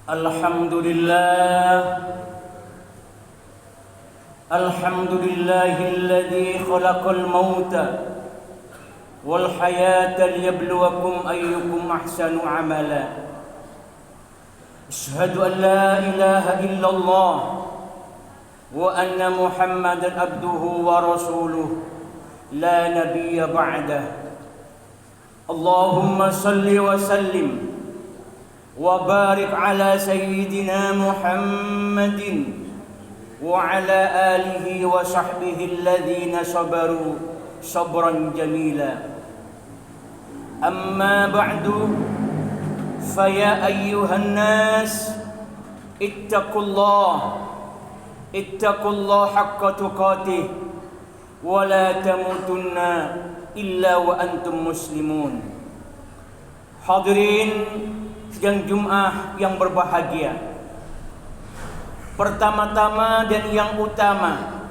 Alhamdulillahilladzi khalaqal mauta wal hayata liyabluwakum ayyukum ahsanu amala. Asyhadu an la ilaha illallah wa anna Muhammadan abduhu wa rasuluh la nabiyya ba'dah. Allahumma salli wa sallim wa barik ala sayyidina Muhammadin wa ala alihi wa sahbihi alladhina sabaru sabran jamila. Amma ba'du, faya ayyuhan nas ittaqullah haqqa tuqatih wa la tamutunna illa wa antum muslimun. Hadirin sidang Jumat yang berbahagia, pertama-tama dan yang utama,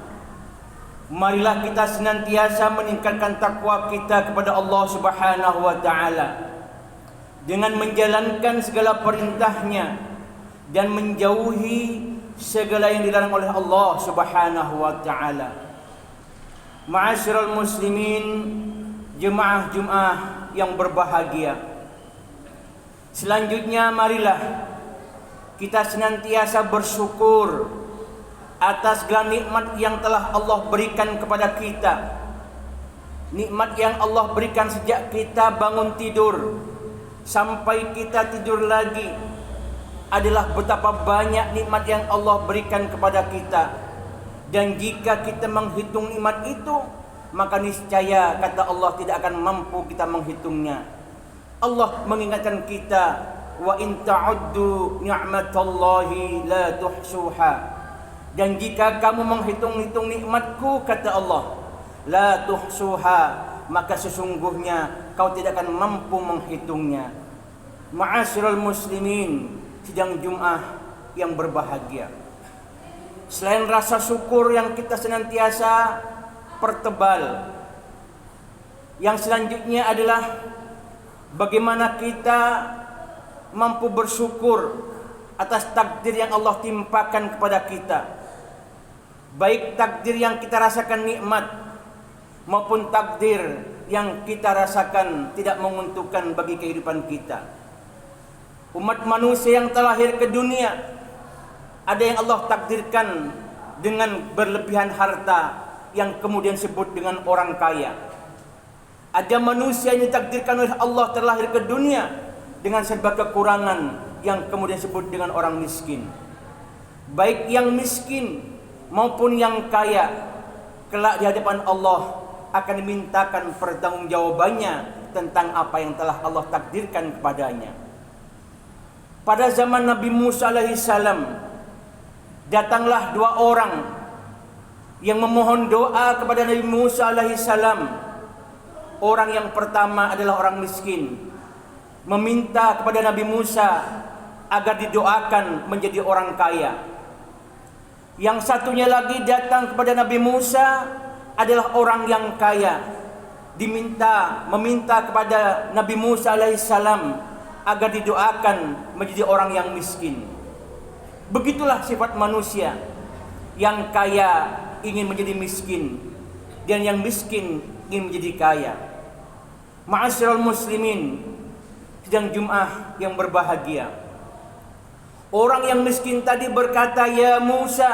marilah kita senantiasa meningkatkan takwa kita kepada Allah Subhanahu wa taala dengan menjalankan segala perintahnya dan menjauhi segala yang dilarang oleh Allah Subhanahu wa taala. Ma'asyiral muslimin, jemaah Jumat yang berbahagia, selanjutnya marilah kita senantiasa bersyukur atas segala nikmat yang telah Allah berikan kepada kita. Nikmat yang Allah berikan sejak kita bangun tidur sampai kita tidur lagi adalah betapa banyak nikmat yang Allah berikan kepada kita. Dan jika kita menghitung nikmat itu, maka niscaya kata Allah tidak akan mampu kita menghitungnya. Allah mengingatkan kita, wa in ta'uddu ni'matallahi la tuhsuha. Dan jika kamu menghitung-hitung nikmatku, kata Allah, la tuhsuha, maka sesungguhnya kau tidak akan mampu menghitungnya. Ma'asyiral muslimin, sidang Jumat yang berbahagia, selain rasa syukur yang kita senantiasa pertebal, yang selanjutnya adalah bagaimana kita mampu bersyukur atas takdir yang Allah timpakan kepada kita, baik takdir yang kita rasakan nikmat maupun takdir yang kita rasakan tidak menguntungkan bagi kehidupan kita. Umat manusia yang terlahir ke dunia, ada yang Allah takdirkan dengan berlebihan harta yang kemudian disebut dengan orang kaya. Ada manusia yang ditakdirkan oleh Allah terlahir ke dunia dengan serba kekurangan yang kemudian disebut dengan orang miskin. Baik yang miskin maupun yang kaya, kelak di hadapan Allah akan dimintakan pertanggungjawabannya tentang apa yang telah Allah takdirkan kepadanya. Pada zaman Nabi Musa alaihissalam, datanglah dua orang yang memohon doa kepada Nabi Musa alaihissalam. Orang yang pertama adalah orang miskin, meminta kepada Nabi Musa agar didoakan menjadi orang kaya. Yang satunya lagi datang kepada Nabi Musa adalah orang yang kaya, meminta kepada Nabi Musa alaihissalam agar didoakan menjadi orang yang miskin. Begitulah sifat manusia, yang kaya ingin menjadi miskin dan yang miskin ingin menjadi kaya. Ma'asyiral muslimin, sidang Jumat yang berbahagia, orang yang miskin tadi berkata, ya Musa,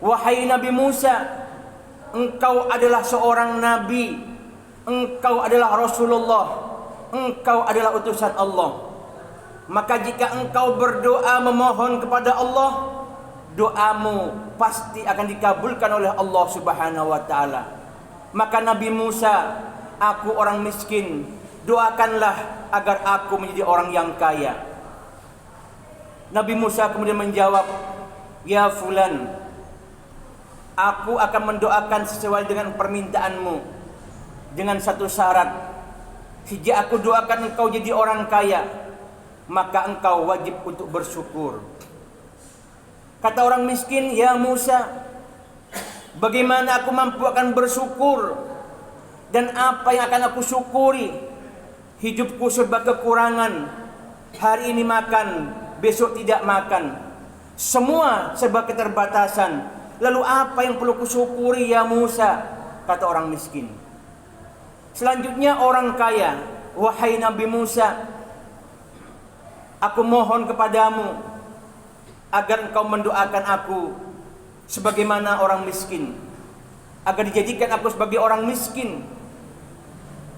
wahai Nabi Musa, engkau adalah seorang nabi, engkau adalah Rasulullah, engkau adalah utusan Allah. Maka jika engkau berdoa memohon kepada Allah, doamu pasti akan dikabulkan oleh Allah Subhanahu wa taala. Maka Nabi Musa, aku orang miskin, doakanlah agar aku menjadi orang yang kaya. Nabi Musa kemudian menjawab, ya fulan, aku akan mendoakan sesuai dengan permintaanmu dengan satu syarat. Sejak aku doakan engkau jadi orang kaya, maka engkau wajib untuk bersyukur. Kata orang miskin, ya Musa, bagaimana aku mampu akan bersyukur? Dan apa yang akan aku syukuri? Hidupku serba kekurangan. Hari ini makan, besok tidak makan. Semua serba keterbatasan. Lalu apa yang perlu kusyukuri ya Musa? Kata orang miskin. Selanjutnya orang kaya. Wahai Nabi Musa, aku mohon kepadamu agar engkau mendoakan aku sebagaimana orang miskin, agar dijadikan aku sebagai orang miskin.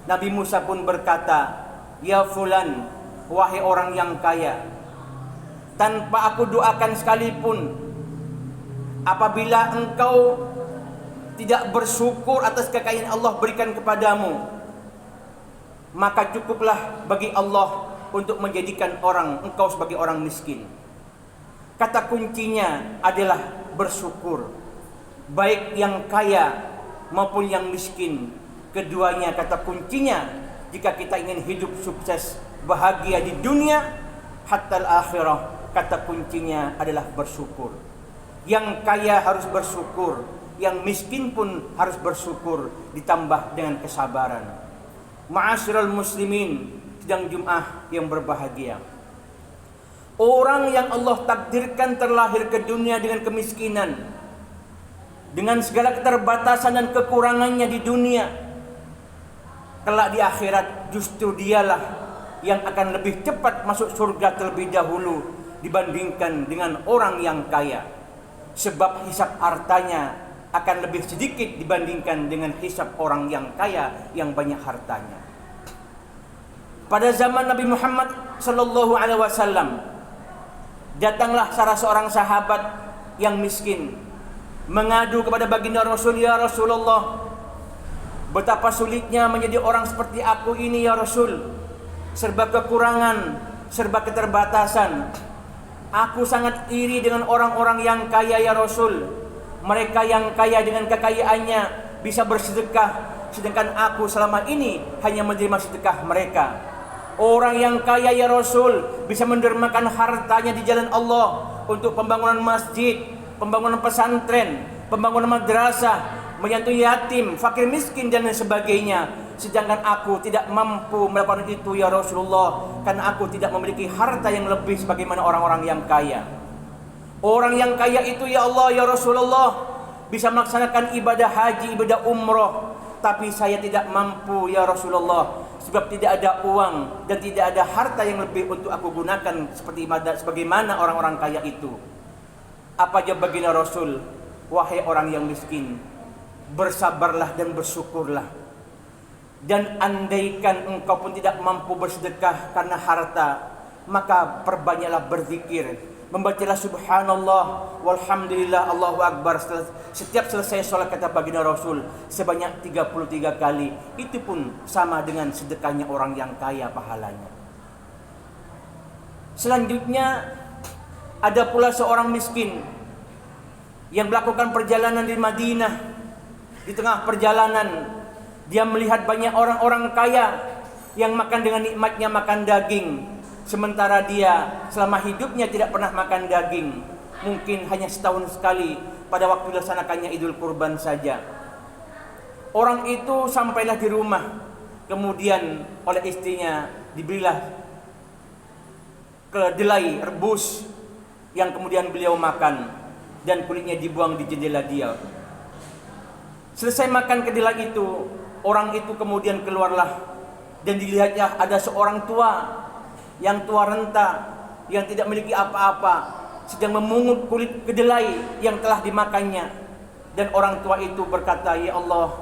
Nabi Musa pun berkata, ya fulan, wahai orang yang kaya, tanpa aku doakan sekalipun, apabila engkau tidak bersyukur atas kekayaan Allah berikan kepadamu, maka cukuplah bagi Allah untuk menjadikan engkau sebagai orang miskin. Kata kuncinya adalah bersyukur. Baik yang kaya maupun yang miskin, keduanya kata kuncinya jika kita ingin hidup sukses, bahagia di dunia hatta al-akhirah, kata kuncinya adalah bersyukur. Yang kaya harus bersyukur, yang miskin pun harus bersyukur, ditambah dengan kesabaran. Ma'asyiral muslimin, sidang Jumat yang berbahagia. Orang yang Allah takdirkan terlahir ke dunia dengan kemiskinan, dengan segala keterbatasan dan kekurangannya di dunia, kelak di akhirat justru dialah yang akan lebih cepat masuk surga terlebih dahulu dibandingkan dengan orang yang kaya. Sebab hisab hartanya akan lebih sedikit dibandingkan dengan hisab orang yang kaya yang banyak hartanya. Pada zaman Nabi Muhammad sallallahu alaihi wasallam, datanglah salah seorang sahabat yang miskin mengadu kepada baginda Rasul, ya Rasulullah, betapa sulitnya menjadi orang seperti aku ini ya Rasul, serba kekurangan, serba keterbatasan. Aku sangat iri dengan orang-orang yang kaya ya Rasul. Mereka yang kaya dengan kekayaannya bisa bersedekah, sedangkan aku selama ini hanya menerima sedekah mereka. Orang yang kaya ya Rasul bisa mendermakan hartanya di jalan Allah untuk pembangunan masjid, pembangunan pesantren, pembangunan madrasah, menyentuh yatim, fakir miskin dan lain sebagainya. Sedangkan aku tidak mampu melakukan itu ya Rasulullah, karena aku tidak memiliki harta yang lebih sebagaimana orang-orang yang kaya. Orang yang kaya itu ya Allah ya Rasulullah bisa melaksanakan ibadah haji, ibadah umroh, tapi saya tidak mampu ya Rasulullah, sebab tidak ada uang dan tidak ada harta yang lebih untuk aku gunakan seperti ibadah sebagaimana orang-orang kaya itu. Apa jawab baginda Rasul? Wahai orang yang miskin, bersabarlah dan bersyukurlah. Dan andaikan engkau pun tidak mampu bersedekah karena harta, maka perbanyaklah berzikir, membacalah subhanallah walhamdulillah Allahu akbar setiap selesai sholat, kata baginda Rasul, sebanyak 33 kali. Itu pun sama dengan sedekahnya orang yang kaya pahalanya. Selanjutnya ada pula seorang miskin yang melakukan perjalanan di Madinah. Di tengah perjalanan dia melihat banyak orang-orang kaya yang makan dengan nikmatnya makan daging, sementara dia selama hidupnya tidak pernah makan daging. Mungkin hanya setahun sekali pada waktu dilaksanakannya Idul Kurban saja. Orang itu sampailah di rumah, kemudian oleh istrinya diberilah kedelai rebus yang kemudian beliau makan dan kulitnya dibuang di jendela dia. Selesai makan kedelai itu, orang itu kemudian keluarlah dan dilihatnya ada seorang tua yang tua renta, yang tidak memiliki apa-apa, sedang memungut kulit kedelai yang telah dimakannya. Dan orang tua itu berkata, ya Allah,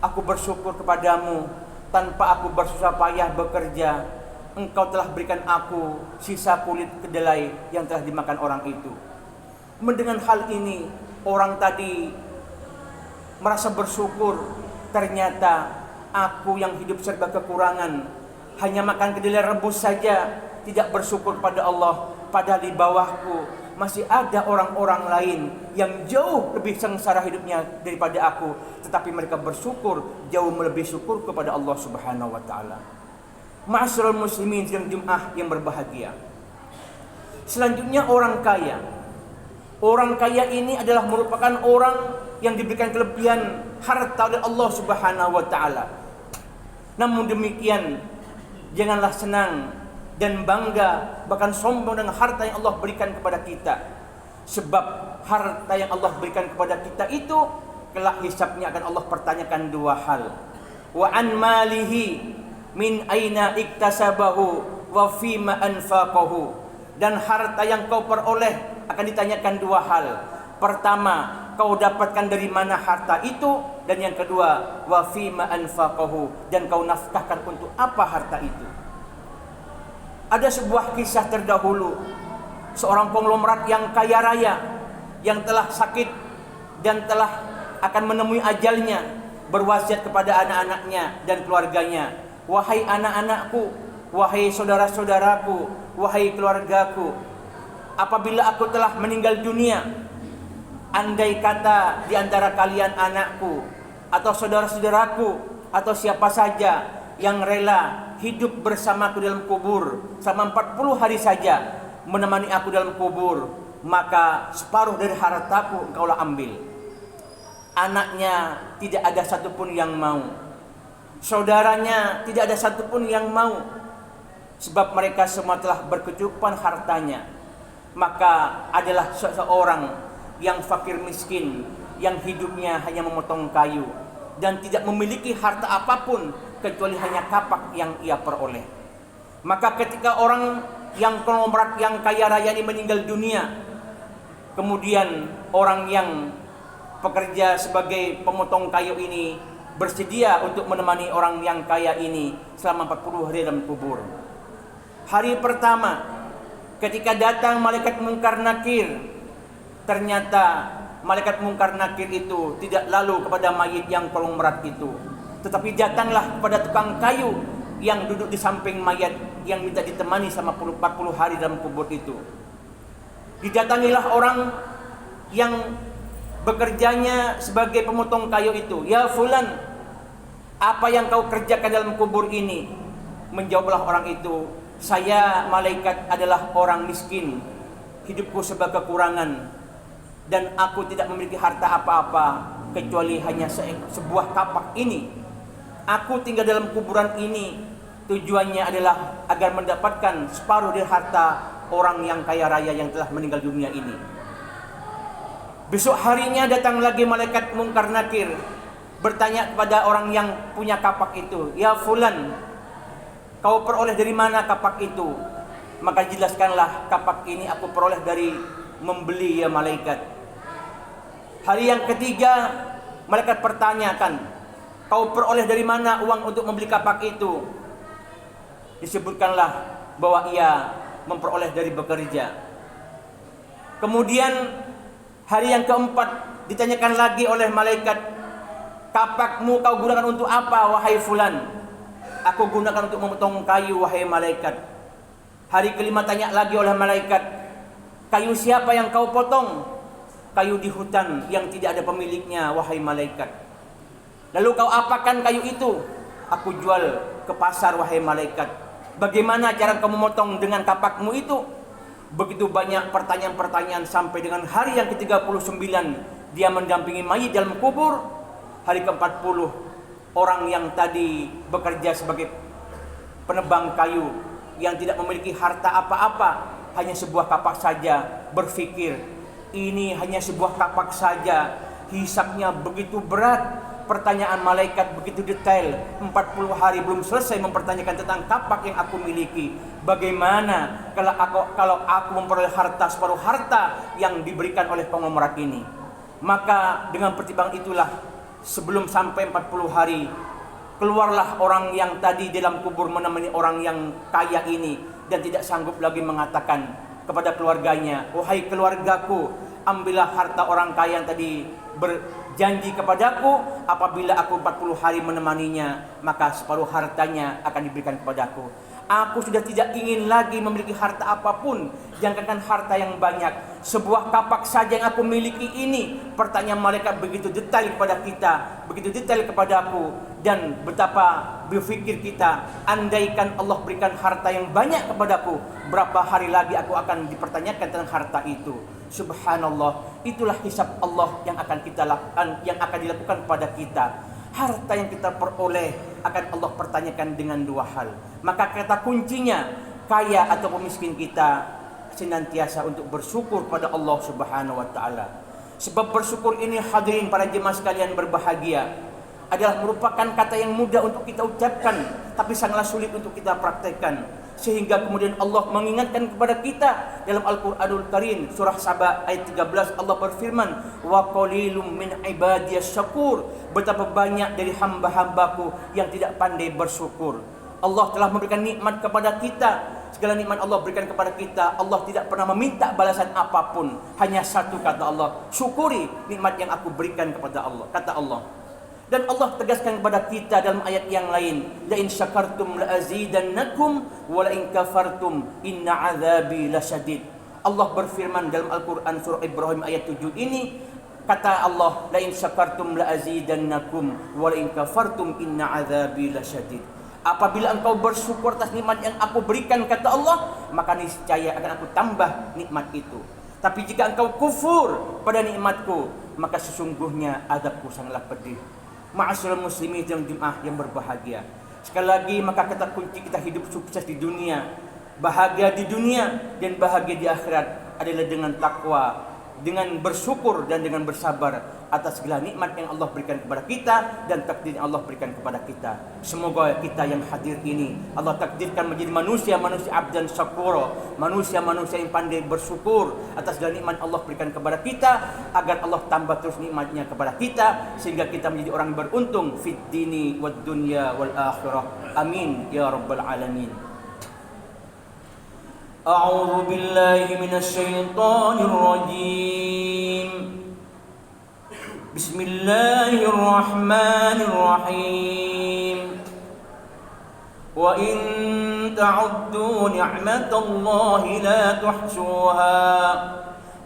aku bersyukur kepadamu, tanpa aku bersusah payah bekerja, engkau telah berikan aku sisa kulit kedelai yang telah dimakan orang itu. Mendengar hal ini, orang tadi merasa bersyukur. Ternyata aku yang hidup serba kekurangan, hanya makan kedelai rebus saja, tidak bersyukur pada Allah. Padahal di bawahku masih ada orang-orang lain yang jauh lebih sengsara hidupnya daripada aku, tetapi mereka bersyukur, jauh melebihi syukur kepada Allah Subhanahu wa taala. Ma'asyiral muslimin sidang Jumat yang berbahagia. Selanjutnya orang kaya. Orang kaya ini adalah merupakan orang yang diberikan kelebihan harta oleh Allah Subhanahu wa taala. Namun demikian, janganlah senang dan bangga, bahkan sombong dengan harta yang Allah berikan kepada kita. Sebab harta yang Allah berikan kepada kita itu kelak hisabnya akan Allah pertanyakan dua hal. Wa an malihi min aina iktasabahu wa fima anfaqahu. Dan harta yang kau peroleh akan ditanyakan dua hal. Pertama, kau dapatkan dari mana harta itu, dan yang kedua, wa fima anfaqahu, dan kau nafkahkan untuk apa harta itu. Ada sebuah kisah terdahulu, seorang konglomerat yang kaya raya yang telah sakit dan telah akan menemui ajalnya, berwasiat kepada anak-anaknya dan keluarganya, wahai anak-anakku, wahai saudara-saudaraku, wahai keluargaku, apabila aku telah meninggal dunia, andai kata di antara kalian anakku atau saudara-saudaraku atau siapa saja yang rela hidup bersamaku dalam kubur selama 40 hari saja, menemani aku dalam kubur, maka separuh dari hartaku engkaulah ambil. Anaknya tidak ada satupun yang mau, saudaranya tidak ada satupun yang mau, sebab mereka semua telah berkecukupan hartanya. Maka adalah seseorang yang fakir miskin, yang hidupnya hanya memotong kayu dan tidak memiliki harta apapun kecuali hanya kapak yang ia peroleh. Maka ketika orang yang konglomerat yang kaya raya ini meninggal dunia, kemudian orang yang pekerja sebagai pemotong kayu ini bersedia untuk menemani orang yang kaya ini selama 40 hari dalam kubur. Hari pertama ketika datang malaikat Munkar Nakir, ternyata malaikat Munkar Nakir itu tidak lalu kepada mayit yang konglomerat itu, tetapi datanglah kepada tukang kayu yang duduk di samping mayat yang minta ditemani selama 40 hari dalam kubur itu. Didatangilah orang yang bekerjanya sebagai pemotong kayu itu. Ya fulan, apa yang kau kerjakan dalam kubur ini? Menjawablah orang itu, saya malaikat adalah orang miskin, hidupku serba kekurangan, dan aku tidak memiliki harta apa-apa kecuali hanya sebuah kapak ini. Aku tinggal dalam kuburan ini tujuannya adalah agar mendapatkan separuh dari harta orang yang kaya raya yang telah meninggal dunia ini. Besok harinya datang lagi malaikat Munkar Nakir, bertanya kepada orang yang punya kapak itu, ya fulan, kau peroleh dari mana kapak itu? Maka jelaskanlah, kapak ini aku peroleh dari membeli ya malaikat. Hari yang ketiga malaikat pertanyakan, kau peroleh dari mana uang untuk membeli kapak itu? Disebutkanlah bahwa ia memperoleh dari bekerja. Kemudian hari yang keempat ditanyakan lagi oleh malaikat, kapakmu kau gunakan untuk apa wahai fulan? Aku gunakan untuk memotong kayu wahai malaikat. Hari kelima tanya lagi oleh malaikat, kayu siapa yang kau potong? Kayu di hutan yang tidak ada pemiliknya wahai malaikat. Lalu kau apakan kayu itu? Aku jual ke pasar wahai malaikat. Bagaimana cara kamu memotong dengan kapakmu itu? Begitu banyak pertanyaan-pertanyaan sampai dengan hari yang ke-39 dia mendampingi mayit dalam kubur. Hari ke-40 orang yang tadi bekerja sebagai penebang kayu yang tidak memiliki harta apa-apa, hanya sebuah kapak saja, berpikir ini hanya sebuah kapak saja, hisabnya begitu berat. Pertanyaan malaikat begitu detail, 40 hari belum selesai mempertanyakan tentang kapak yang aku miliki. Bagaimana kalau aku memperoleh harta separuh harta yang diberikan oleh konglomerat ini? Maka dengan pertimbangan itulah, sebelum sampai 40 hari, keluarlah orang yang tadi dalam kubur menemani orang yang kaya ini, dan tidak sanggup lagi mengatakan kepada keluarganya, wahai keluargaku, ambillah harta orang kaya yang tadi berjanji kepadaku, apabila aku 40 hari menemaninya, maka separuh hartanya akan diberikan kepadaku. Aku sudah tidak ingin lagi memiliki harta apapun, jangankan harta yang banyak, sebuah kapak saja yang aku miliki ini. Pertanyaan malaikat begitu detail kepada kita, begitu detail kepadaku, dan betapa berpikir kita, andaikan Allah berikan harta yang banyak kepadaku, berapa hari lagi aku akan dipertanyakan tentang harta itu. Subhanallah, itulah hisab Allah yang akan kita lakukan, yang akan dilakukan kepada kita. Harta yang kita peroleh akan Allah pertanyakan dengan dua hal. Maka kata kuncinya, kaya ataupun miskin kita, senantiasa untuk bersyukur pada Allah Subhanahu wa taala. Sebab bersyukur ini, hadirin para jemaah sekalian berbahagia, adalah merupakan kata yang mudah untuk kita ucapkan, tapi sangatlah sulit untuk kita praktekkan. Sehingga kemudian Allah mengingatkan kepada kita dalam Al-Quranul Karim, surah Saba ayat 13, Allah berfirman, wa qalilum min ibadiyas syakur, betapa banyak dari hamba-hambaku yang tidak pandai bersyukur. Allah telah memberikan nikmat kepada kita, segala nikmat Allah berikan kepada kita. Allah tidak pernah meminta balasan apapun, hanya satu kata Allah, syukuri nikmat yang aku berikan kepada Allah, kata Allah. Dan Allah tegaskan kepada kita dalam ayat yang lain, la in syakartum la azidannakum wa la in kafartum inna azabi lasyadid. Allah berfirman dalam Al-Quran surah Ibrahim ayat 7 ini, kata Allah, la in syakartum la azidannakum wa la in kafartum inna azabi lasyadid. Apabila engkau bersyukur atas nikmat yang aku berikan, kata Allah, maka niscaya akan aku tambah nikmat itu. Tapi jika engkau kufur pada nikmatku, maka sesungguhnya azabku sangatlah pedih. Ma'asyiral muslimin dan jemaah yang berbahagia, sekali lagi maka kata kunci kita hidup sukses di dunia, bahagia di dunia dan bahagia di akhirat adalah dengan takwa, dengan bersyukur dan dengan bersabar atas segala nikmat yang Allah berikan kepada kita dan takdir yang Allah berikan kepada kita. Semoga kita yang hadir ini Allah takdirkan menjadi manusia-manusia abdan syakura, manusia-manusia yang pandai bersyukur atas segala nikmat Allah berikan kepada kita, agar Allah tambah terus nikmatnya kepada kita, sehingga kita menjadi orang beruntung fid dini wad dunya wal akhirah. Amin ya rabbal alamin. A'udzu billahi minasy syaithanir rajim. Bismillahirrahmanirrahim. Wa in ta'uddu ni'matallahi la tuhsuha.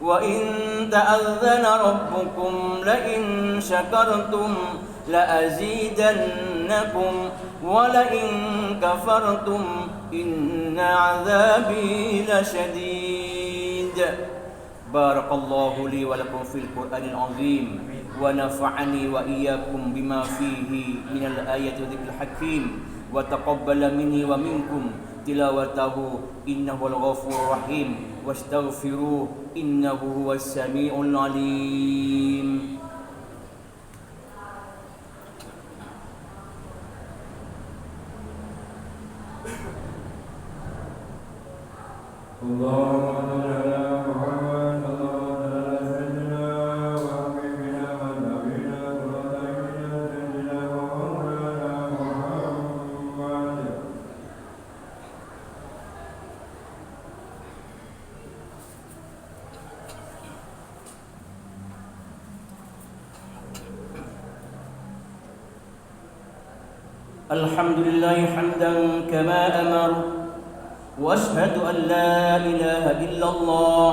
Wa in ta'adzana rabbukum la in syakartum la azidannakum wa la in kafartum inna 'adzabi lasyadid. Barakallahu li wa lakum fil Qur'anil 'azim wa nafa'ani wa iyyakum bima fihi minal ayati wa dzikril hakim wa taqabbala minni wa minkum tilawatahu innahul ghafurur rahim wastaghfiruhu innahu huwas samiul 'alim. Allahumma shalli ala Muhammad, Allahumma shalli ala sayyidina wa habibina wa nabiyina wa sayyidina wa maulana Muhammad. Alhamdulillah hamdan kama amar. واشهد ان لا اله الا الله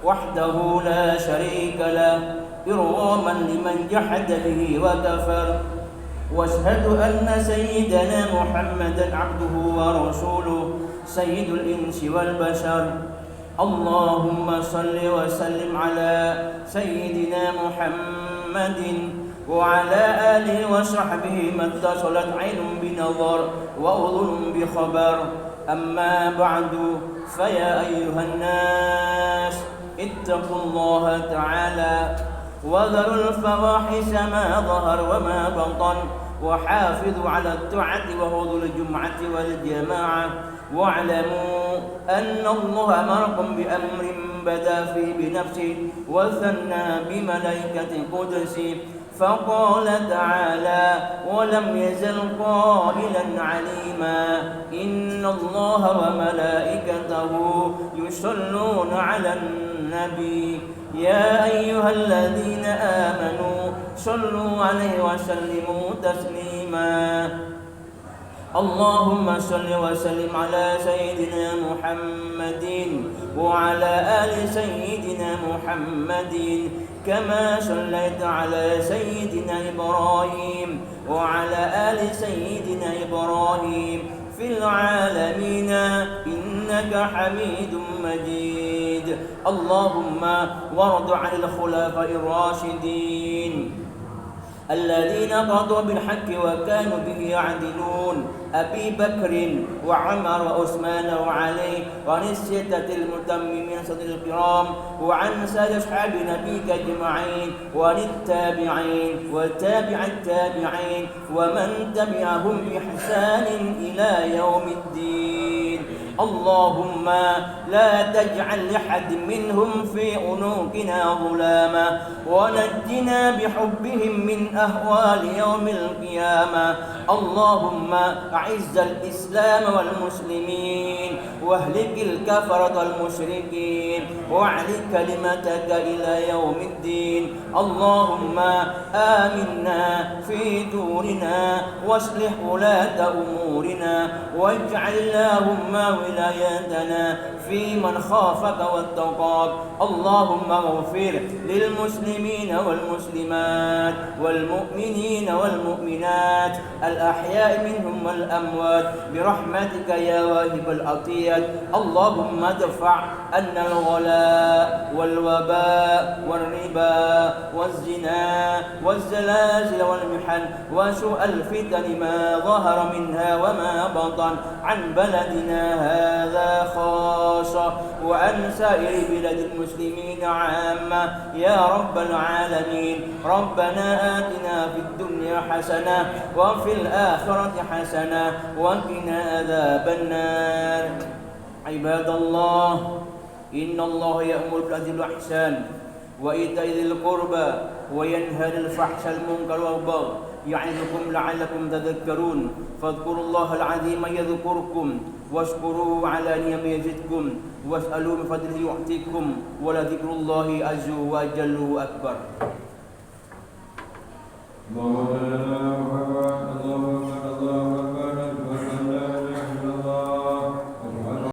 وحده لا شريك له ارغاما لمن جحد به وكفر واشهد ان سيدنا محمدا عبده ورسوله سيد الانس والبشر. اللهم صل وسلم على سيدنا محمد وعلى آله وصحبه ما اتصلت عين بنظر وأذن بخبر. أما بعد فيا أيها الناس اتقوا الله تعالى وذروا الفواحش ما ظهر وما بطن وحافظوا على الطاعة وحضور الجمعة والجماعة واعلموا أن الله أمركم بأمر بدأ فيه بنفسه وثنى بملائكة قدسه فقال تعالى ولم يزل قائلا عليما إن الله وملائكته يصلون على النبي يا أيها الذين آمنوا صلوا عليه وسلموا تسليما. اللهم صل وسلم على سيدنا محمد وعلى آل سيدنا محمد كما صليت على سيدنا إبراهيم وعلى آل سيدنا إبراهيم في العالمين إنك حميد مجيد. اللهم وارض عن الخلفاء الراشدين الذين قضوا بالحق وكانوا به يعدلون أبي بكر وعمر وعثمان وعلي وعن الستة المتممين صدر الكرام وعن سائر أصحاب نبيك أجمعين وعن التابعين وتابع التابعين ومن تبعهم بإحسان إلى يوم الدين. اللهم لا تجعل لأحد منهم في عنقنا ظلاما ونجنا بحبهم من أهوال يوم القيامة. اللهم أعز الإسلام والمسلمين واهلك الكفرة المشركين واعل كلمتك إلى يوم الدين. اللهم آمنا في دورنا واصلح ولاة أمورنا واجعل اللهم ولايتنا في من خافك واتقاك. اللهم اغفر للمسلمين والمسلمات والمؤمنين والمؤمنات الأحياء منهم والأموات برحمتك يا واهب العطيات. اللهم ادفع عنا الغلاء والوباء والربا والزنا والزلازل والمحن وسوء الفتن ما ظهر منها وما بطن عن بلدنا هذا خاصة وعن سائر بلاد المسلمين عامة يا رب العالمين. ربنا آتنا في الدنيا حسنة وفي الآخرة حسنة وقنا عذاب النار. عباد الله، إن الله يأمر بالعدل والإحسان وإيتاء ذي القربى وينهى عن الفحشاء والمنكر والبغي يعظكم لعلكم تذكرون. فاذكروا الله العظيم يذكركم واشكروه على نعمه يزدكم واسألوا من فضله يعطيكم ولذكر الله عز وجل أكبر.